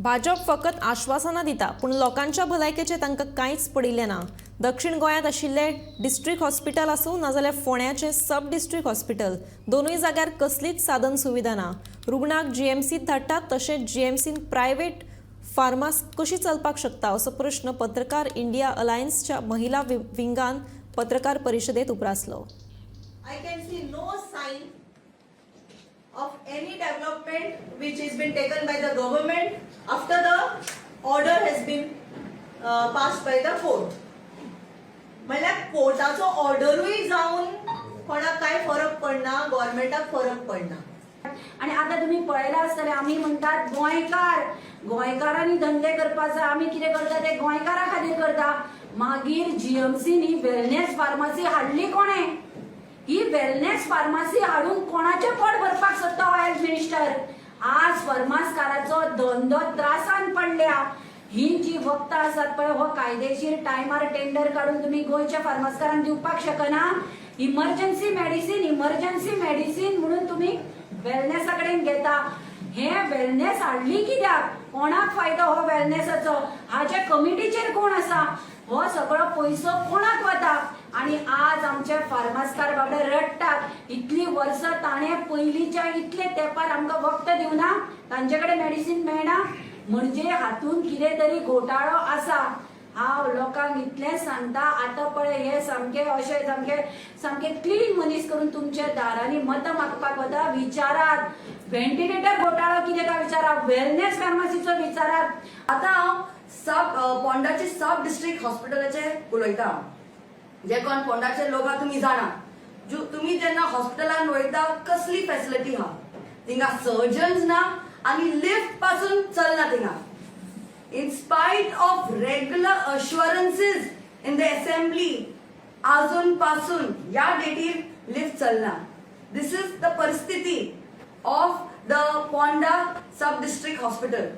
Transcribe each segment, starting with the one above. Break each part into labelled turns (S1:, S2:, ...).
S1: भाजप फकत आश्वासनां दिता पूण लोकांच्या भलायकेचे तांकां कांयच पडिल्लें ना। दक्षिण गोंयांत आशिल्ले डिस्ट्रिक्ट हॉस्पिटल आसूं नाजाल्यार फोंड्याचें सब डिस्ट्रिक्ट हॉस्पिटल दोनूय जाग्यार कसलीच साधन सुविधा ना। रुग्णाक जीएमसीत धाडटात तशेंच जीएमसीन प्रायवेट फार्मास कशी चलपाक शकता असो प्रश्न पत्रकार इंडिया अलायन्सच्या महिला विंगान पत्रकार परिशदेत उप्रासलो।
S2: I can see no sign of any development which has been taken by the government after the order has been passed by the court. म्हळ्यार कोर्टाचो ऑर्डरूय जावन कोणाक काय फरक पडना, गव्हर्नमेंटाक फरक पडना।
S3: आणि आता तुम्ही पळयला आसतले आमी म्हणतात गोंयकारांनी धंदे करपाचे आमी कितें करता ते गोंयकारा खातीर करता। मागीर जीएमसीनी वेलनेस फार्मासी हाडली कोणे? ही वेलनेस फार्मासी हाडून कोणाचे पोट भरपाक सोदता हो हेल्थ मिनिस्टर? आज फार्मासकाराचो धंदो त्रासान पडल्या। ही जी वखदां आसात पळय हो कायदेशीर टायमार टेंडर काढून तुम्ही गोंयच्या फार्मासकारांक दिवपाक शकना। इमर्जन्सी मेडिसिन म्हणून तुम्ही वेलनेसा कडेन घेता। हे वेलनेस हाडली कित्याक? कोणाक फायदो हो वेलनेसाचो? हाचे कमिटीचेर कोण आसा? हो सगळो पैसो कोणाक वता? आणि आज आमचे फार्मासकार बाबडे रडटात। इतली वर्सां ताणे पयलींच्या इतले तेंपार आमकां वखदां दिवना, तांचेकडे मेडिसिन मेळना, म्हणजे हातून कितें तरी घोटाळो आसा। हांव लोकांक इतलें सांगता, आता पळय हे सामके अशें सामके क्लीन मनीस करून तुमच्या दारांनी मतां मागपाक वता। विचारात व्हेंटिलेटर घोटाळो कितें काय विचारात, वेलनेस फार्मासीचो विचारात।
S4: आता हांव पोंडाचे सब डिस्ट्रिक्ट हॉस्पिटलाचे उलयता। जे कोण पोंडाचे लोक आहा तुम्ही जाणा, तुम्ही जेन्ना हॉस्पिटलान वयता कसली फॅसिलिटी हा, थिंगा सर्जन्स ना आणि लिफ्ट पासून चलना थिंगा। In spite of regular assurances in the assembly, अजून पासून या डेटीर लिफ्ट चलना। This is the परिस्थिती of the Ponda sub district hospital.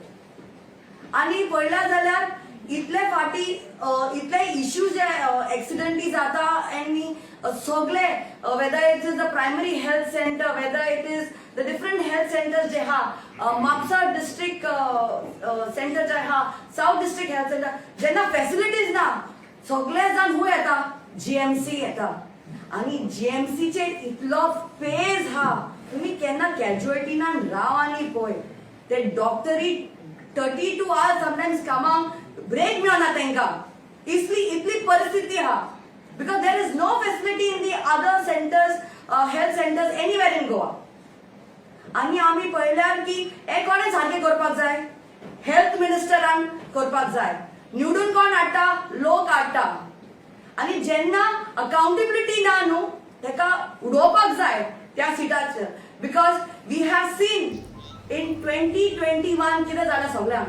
S4: आणि पळयला जाल्यार इतले फाटी इतले इश्यूज जे एक्सिडेंटी जाता आणि सगळे whether it is the primary health centre, whether it is the different health centres जे हा, म्हापसा डिस्ट्रिक्ट सेंटर जे हा, साउथ डिस्ट्रिक्ट हेल्थ सेंटर, जेन्ना फॅसिलिटीज ना सगळे जाण हू येता, जीएमसी येता। आणि जीएमसीचे इतलो पेज हा, तुम्ही केन्ना कॅज्युअलिटीनान राव आणि पळय ते डॉक्टरी 32 hours sometimes कामाक ब्रेक मेळना तांकां। इतली परिस्थिती हा, because there is no facility in the other centres, health centres anywhere in Goa. आणि आम्ही पळयल्यार की हे कोणे सारखे करपाक जाय? हेल्थ मिनिस्टरान करपाक जाय। निवडून कोण हाडटा? लोक हाडटा। आणि जेन्ना अकाउंटेबिलिटी ना न्हू, तेका उडोवपाक जाय त्या सिटाचेर, because we have seen in 2021 कितें जालें सगळ्यांक।